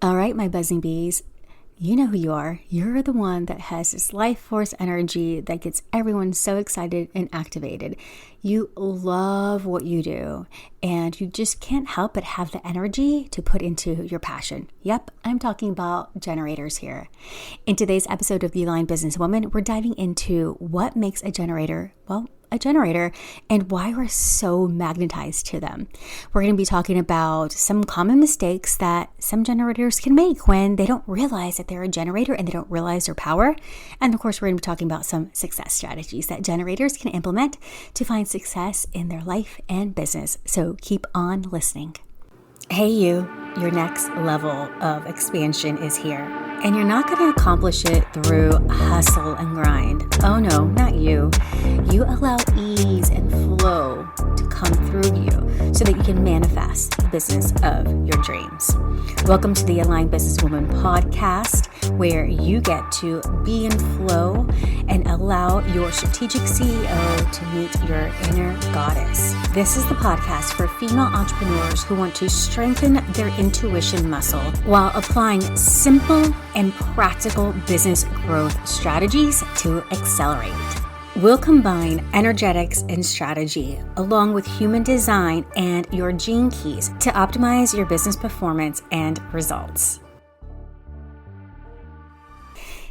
All right, my buzzing bees, you know who you are. You're the one that has this life force energy that gets everyone so excited and activated. You love what you do, and you just can't help but have the energy to put into your passion. Yep, I'm talking about generators here. In today's episode of The Aligned Businesswoman, we're diving into what makes a generator, and why we're so magnetized to them. We're going to be talking about some common mistakes that some generators can make when they don't realize that they're a generator and they don't realize their power. And of course, we're going to be talking about some success strategies that generators can implement to find success in their life and business. So keep on listening. Hey you, your next level of expansion is here. And you're not going to accomplish it through hustle and grind. Oh no, not you. You allow ease and flow to come through you so that you can manifest the business of your dreams. Welcome to the Aligned Businesswoman podcast, where you get to be in flow and allow your strategic CEO to meet your inner goddess. This is the podcast for female entrepreneurs who want to strengthen their intuition muscle while applying simple and practical business growth strategies to accelerate. We'll combine energetics and strategy along with human design and your gene keys to optimize your business performance and results.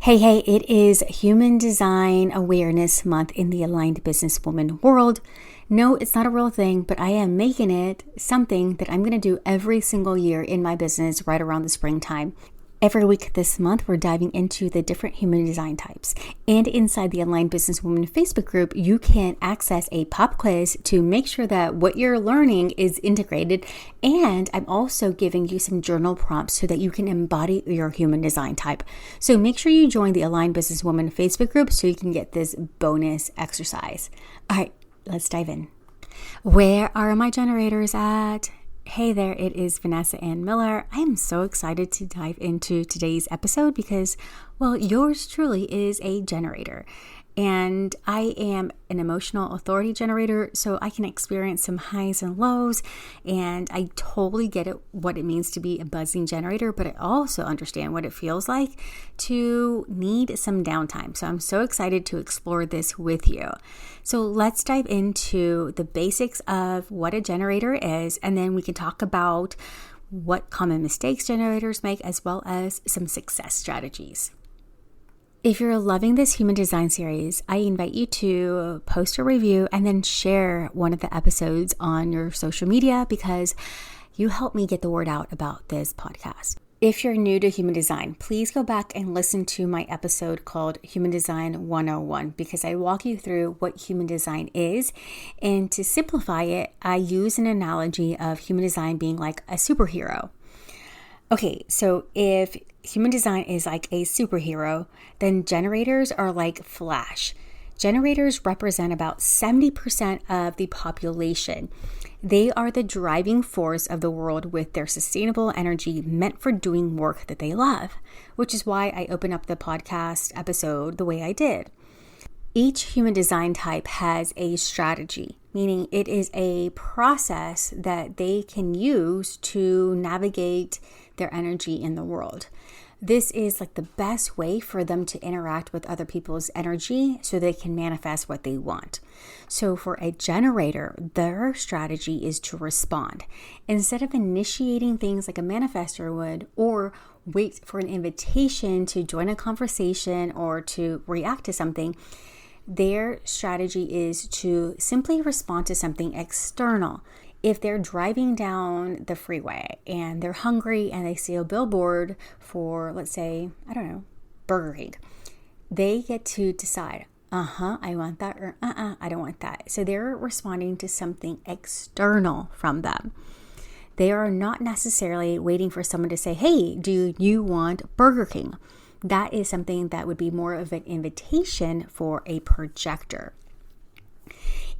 Hey, it is Human Design Awareness Month in the Aligned Businesswoman world. No, it's not a real thing, but I am making it something that I'm going to do every single year in my business right around the springtime. Every week this month, we're diving into the different human design types. And inside the Aligned Businesswoman Facebook group, you can access a pop quiz to make sure that what you're learning is integrated. And I'm also giving you some journal prompts so that you can embody your human design type. So make sure you join the Aligned Businesswoman Facebook group so you can get this bonus exercise. All right, let's dive in. Where are my generators at? Hey there, it is Vanessa Ann Miller. I am so excited to dive into today's episode because, well, yours truly is a generator. And I am an emotional authority generator, so I can experience some highs and lows. And I totally get it, what it means to be a buzzing generator, but I also understand what it feels like to need some downtime. So I'm so excited to explore this with you. So let's dive into the basics of what a generator is, and then we can talk about what common mistakes generators make, as well as some success strategies. If you're loving this human design series, I invite you to post a review and then share one of the episodes on your social media because you help me get the word out about this podcast. If you're new to human design, please go back and listen to my episode called Human Design 101 because I walk you through what human design is. And to simplify it, I use an analogy of human design being like a superhero. Okay, so if human design is like a superhero, then generators are like Flash. Generators represent about 70% of the population. They are the driving force of the world with their sustainable energy meant for doing work that they love, which is why I opened up the podcast episode the way I did. Each human design type has a strategy, meaning it is a process that they can use to navigate their energy in the world. This is like the best way for them to interact with other people's energy so they can manifest what they want. So for a generator, their strategy is to respond. Instead of initiating things like a manifestor would, or wait for an invitation to join a conversation or to react to something, their strategy is to simply respond to something external. If they're driving down the freeway and they're hungry and they see a billboard for, let's say, Burger King, they get to decide, I want that, or I don't want that. So they're responding to something external from them. They are not necessarily waiting for someone to say, hey, do you want Burger King? That is something that would be more of an invitation for a projector.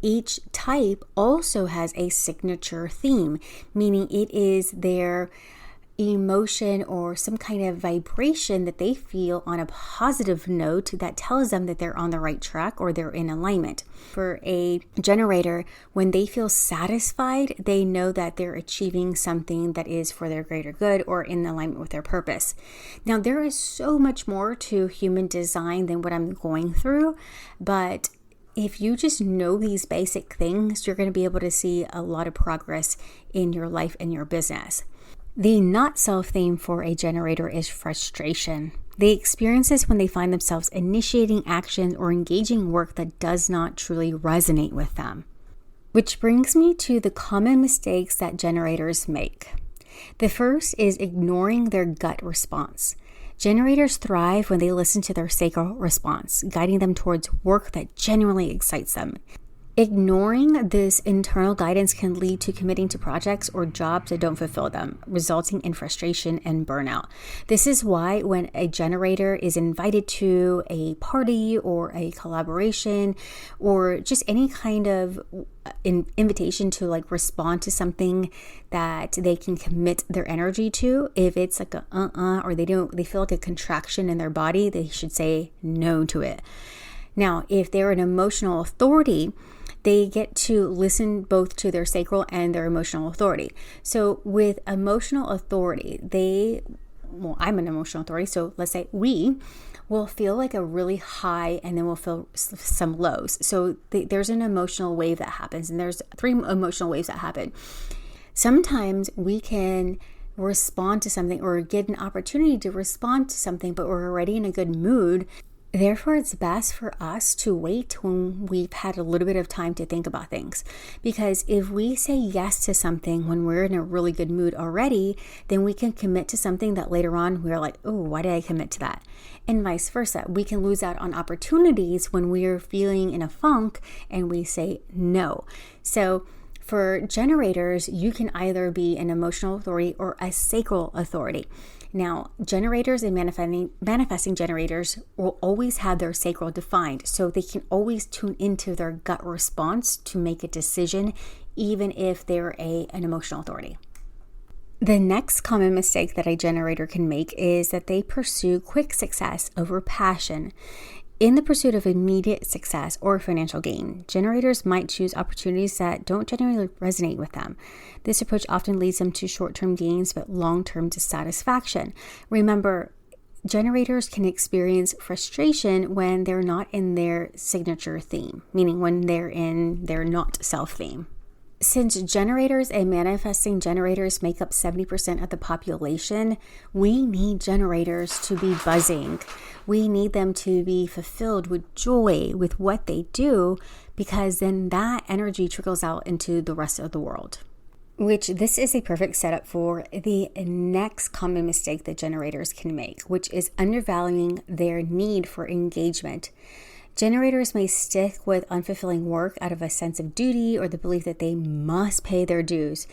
Each type also has a signature theme, meaning it is their emotion or some kind of vibration that they feel on a positive note that tells them that they're on the right track or they're in alignment. For a generator, when they feel satisfied, they know that they're achieving something that is for their greater good or in alignment with their purpose. Now, there is so much more to human design than what I'm going through, but if you just know these basic things, you're going to be able to see a lot of progress in your life and your business. The not self theme for a generator is frustration. They experience this when they find themselves initiating actions or engaging work that does not truly resonate with them. Which brings me to the common mistakes that generators make. The first is ignoring their gut response. Generators thrive when they listen to their sacral response, guiding them towards work that genuinely excites them. Ignoring this internal guidance can lead to committing to projects or jobs that don't fulfill them, resulting in frustration and burnout. This is why when a generator is invited to a party or a collaboration or just any kind of invitation to respond to something that they can commit their energy to, if it's like a or they feel like a contraction in their body, they should say no to it. Now, if they're an emotional authority, they get to listen both to their sacral and their emotional authority. So with emotional authority, I'm an emotional authority, so let's say we will feel like a really high and then we'll feel some lows. So there's an emotional wave that happens, and there's 3 emotional waves that happen. Sometimes we can respond to something or get an opportunity to respond to something, but we're already in a good mood. Therefore, it's best for us to wait when we've had a little bit of time to think about things. Because if we say yes to something when we're in a really good mood already, then we can commit to something that later on we're like, oh, why did I commit to that? And vice versa. We can lose out on opportunities when we're feeling in a funk and we say no. So for generators, you can either be an emotional authority or a sacral authority. Now, generators and manifesting generators will always have their sacral defined, so they can always tune into their gut response to make a decision, even if they're an emotional authority. The next common mistake that a generator can make is that they pursue quick success over passion. In the pursuit of immediate success or financial gain, generators might choose opportunities that don't genuinely resonate with them. This approach often leads them to short-term gains but long-term dissatisfaction. Remember, generators can experience frustration when they're not in their signature theme, meaning when they're in their not self theme. Since generators and manifesting generators make up 70% of the population, we need generators to be buzzing. We need them to be fulfilled with joy with what they do, because then that energy trickles out into the rest of the world. Which this is a perfect setup for the next common mistake that generators can make, which is undervaluing their need for engagement. Generators may stick with unfulfilling work out of a sense of duty or the belief that they must pay their dues.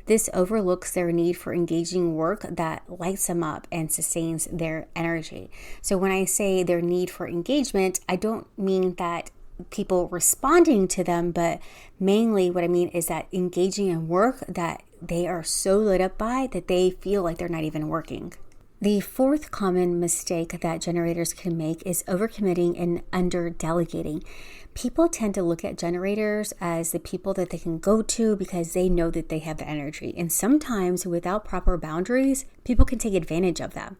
This overlooks their need for engaging work that lights them up and sustains their energy. So when I say their need for engagement, I don't mean that people responding to them, but mainly what I mean is that engaging in work that they are so lit up by that they feel like they're not even working. The fourth common mistake that generators can make is overcommitting and under-delegating. People tend to look at generators as the people that they can go to because they know that they have the energy. And sometimes without proper boundaries, people can take advantage of them.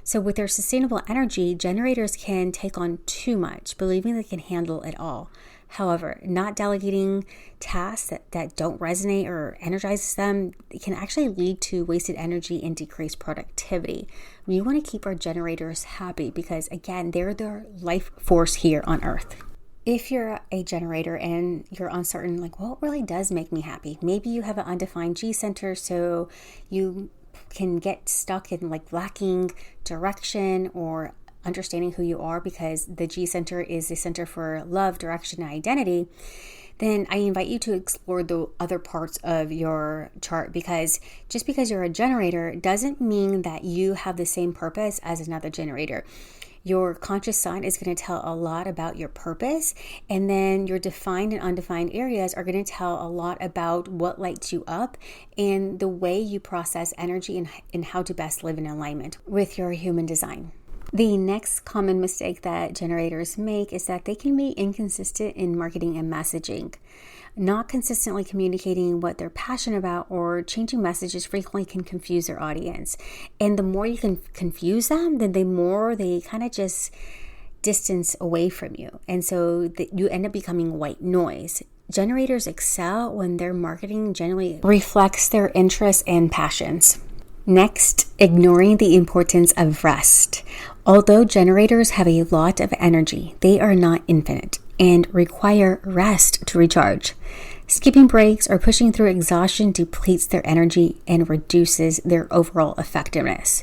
So with their sustainable energy, generators can take on too much, believing they can handle it all. However, not delegating tasks that don't resonate or energize them can actually lead to wasted energy and decreased productivity. We want to keep our generators happy because, again, they're their life force here on Earth. If you're a generator and you're uncertain, what really does make me happy? Maybe you have an undefined G center, so you can get stuck in lacking direction or understanding who you are, because the G center is the center for love, direction, and identity. Then I invite you to explore the other parts of your chart, because just because you're a generator doesn't mean that you have the same purpose as another generator. Your conscious side is going to tell a lot about your purpose, and then your defined and undefined areas are going to tell a lot about what lights you up and the way you process energy and how to best live in alignment with your human design. The next common mistake that generators make is that they can be inconsistent in marketing and messaging. Not consistently communicating what they're passionate about or changing messages frequently can confuse their audience. And the more you can confuse them, then the more they kind of just distance away from you. And so you end up becoming white noise. Generators excel when their marketing generally reflects their interests and passions. Next, ignoring the importance of rest. Although generators have a lot of energy, they are not infinite and require rest to recharge. Skipping breaks or pushing through exhaustion depletes their energy and reduces their overall effectiveness.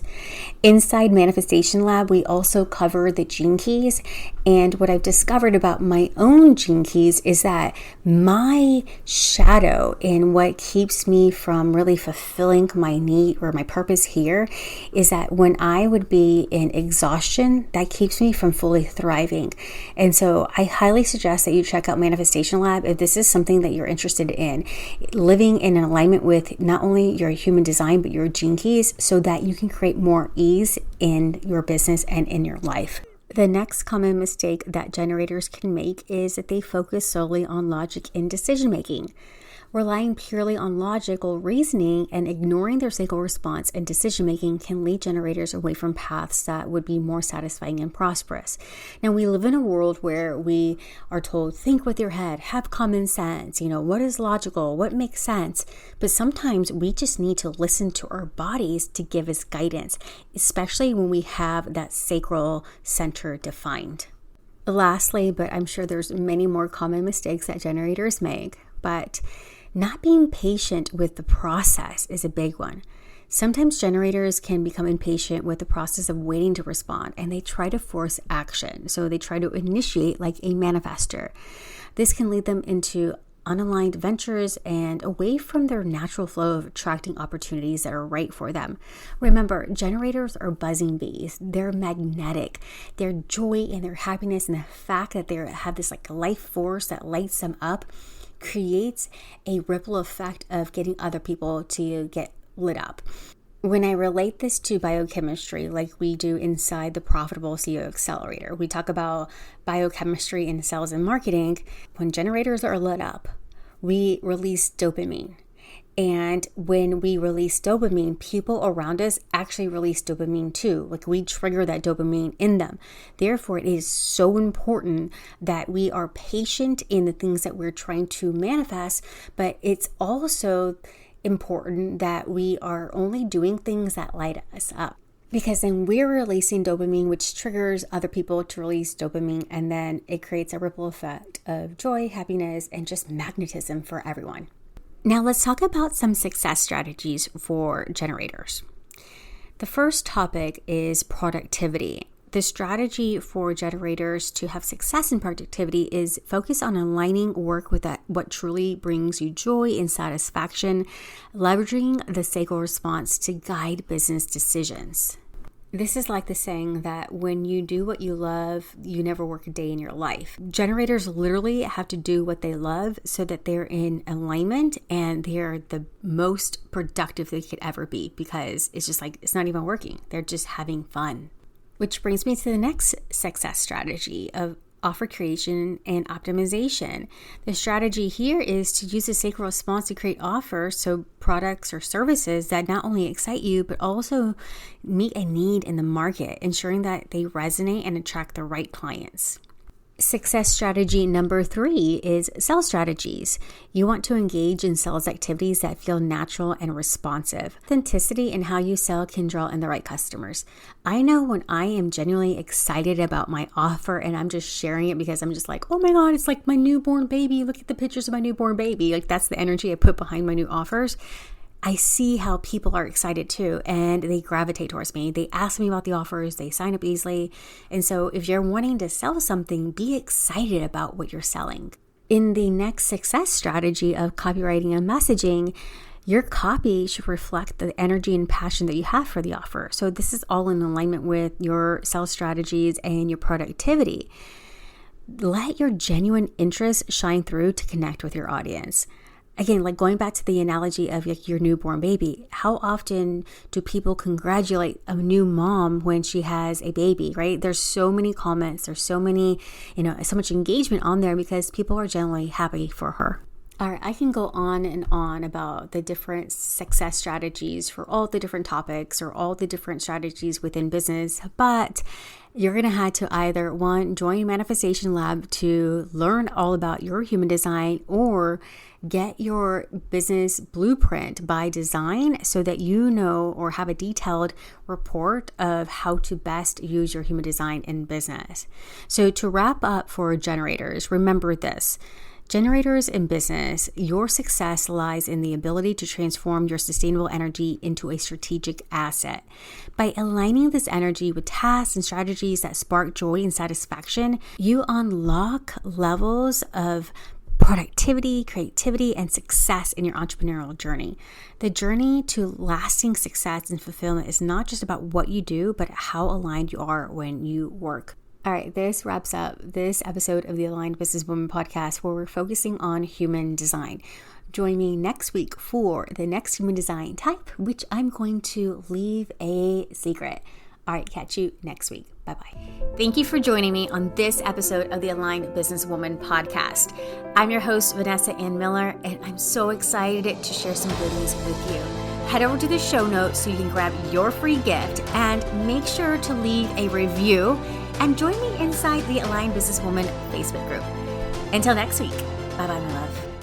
Inside Manifestation Lab, we also cover the gene keys. And what I've discovered about my own gene keys is that my shadow and what keeps me from really fulfilling my need or my purpose here is that when I would be in exhaustion, that keeps me from fully thriving. And so I highly suggest that you check out Manifestation Lab if this is something that you're interested in, living in alignment with not only your human design, but your gene keys so that you can create more ease in your business and in your life. The next common mistake that generators can make is that they focus solely on logic in decision making. Relying purely on logical reasoning and ignoring their sacral response and decision making can lead generators away from paths that would be more satisfying and prosperous. Now, we live in a world where we are told, think with your head, have common sense, what is logical, what makes sense. But sometimes we just need to listen to our bodies to give us guidance, especially when we have that sacral center defined. Lastly, but I'm sure there's many more common mistakes that generators make, but not being patient with the process is a big one. Sometimes generators can become impatient with the process of waiting to respond, and they try to force action. So they try to initiate like a manifester. This can lead them into unaligned ventures and away from their natural flow of attracting opportunities that are right for them. Remember, generators are buzzing bees. They're magnetic. Their joy and their happiness and the fact that they have this like life force that lights them up creates a ripple effect of getting other people to get lit up. When I relate this to biochemistry, like we do inside the Profitable CEO Accelerator, we talk about biochemistry in sales and marketing. When generators are lit up, we release dopamine. And when we release dopamine, people around us actually release dopamine too. Like we trigger that dopamine in them. Therefore, it is so important that we are patient in the things that we're trying to manifest, but it's also important that we are only doing things that light us up. Because then we're releasing dopamine, which triggers other people to release dopamine, and then it creates a ripple effect of joy, happiness, and just magnetism for everyone. Now let's talk about some success strategies for generators. The first topic is productivity. The strategy for generators to have success in productivity is focus on aligning work with what truly brings you joy and satisfaction, leveraging the sacral response to guide business decisions. This is like the saying that when you do what you love, you never work a day in your life. Generators literally have to do what they love so that they're in alignment and they're the most productive they could ever be, because it's just like, it's not even working. They're just having fun. Which brings me to the next success strategy of offer creation and optimization. The strategy here is to use the sacral response to create offers, so products or services that not only excite you, but also meet a need in the market, ensuring that they resonate and attract the right clients. Success strategy number 3 is sales strategies. You want to engage in sales activities that feel natural and responsive. Authenticity in how you sell can draw in the right customers. I know when I am genuinely excited about my offer and I'm just sharing it because I'm just like, oh my God, it's like my newborn baby. Look at the pictures of my newborn baby. Like that's the energy I put behind my new offers. I see how people are excited too, and they gravitate towards me. They ask me about the offers, they sign up easily. And so if you're wanting to sell something, be excited about what you're selling. In the next success strategy of copywriting and messaging, Your copy should reflect the energy and passion that you have for the offer. So this is all in alignment with your sales strategies and your productivity. Let your genuine interest shine through to connect with your audience. Again, like going back to the analogy of your newborn baby, how often do people congratulate a new mom when she has a baby, right? There's so many comments, there's so many, so much engagement on there because people are generally happy for her. All right, I can go on and on about the different success strategies for all the different topics or all the different strategies within business, but you're going to have to either join Manifestation Lab to learn all about your human design, or get your business blueprint by design so that you know or have a detailed report of how to best use your human design in business. So to wrap up for generators, remember this. Generators in business, your success lies in the ability to transform your sustainable energy into a strategic asset. By aligning this energy with tasks and strategies that spark joy and satisfaction, you unlock levels of productivity, creativity, and success in your entrepreneurial journey. The journey to lasting success and fulfillment is not just about what you do, but how aligned you are when you work. All right, this wraps up this episode of the Aligned Businesswoman podcast, where we're focusing on human design. Join me next week for the next human design type, which I'm going to leave a secret. All right, catch you next week. Bye-bye. Thank you for joining me on this episode of the Aligned Businesswoman podcast. I'm your host, Vanessa Ann Miller, and I'm so excited to share some goodies with you. Head over to the show notes so you can grab your free gift, and make sure to leave a review and join me inside the Aligned Businesswoman Facebook group. Until next week, bye-bye, my love.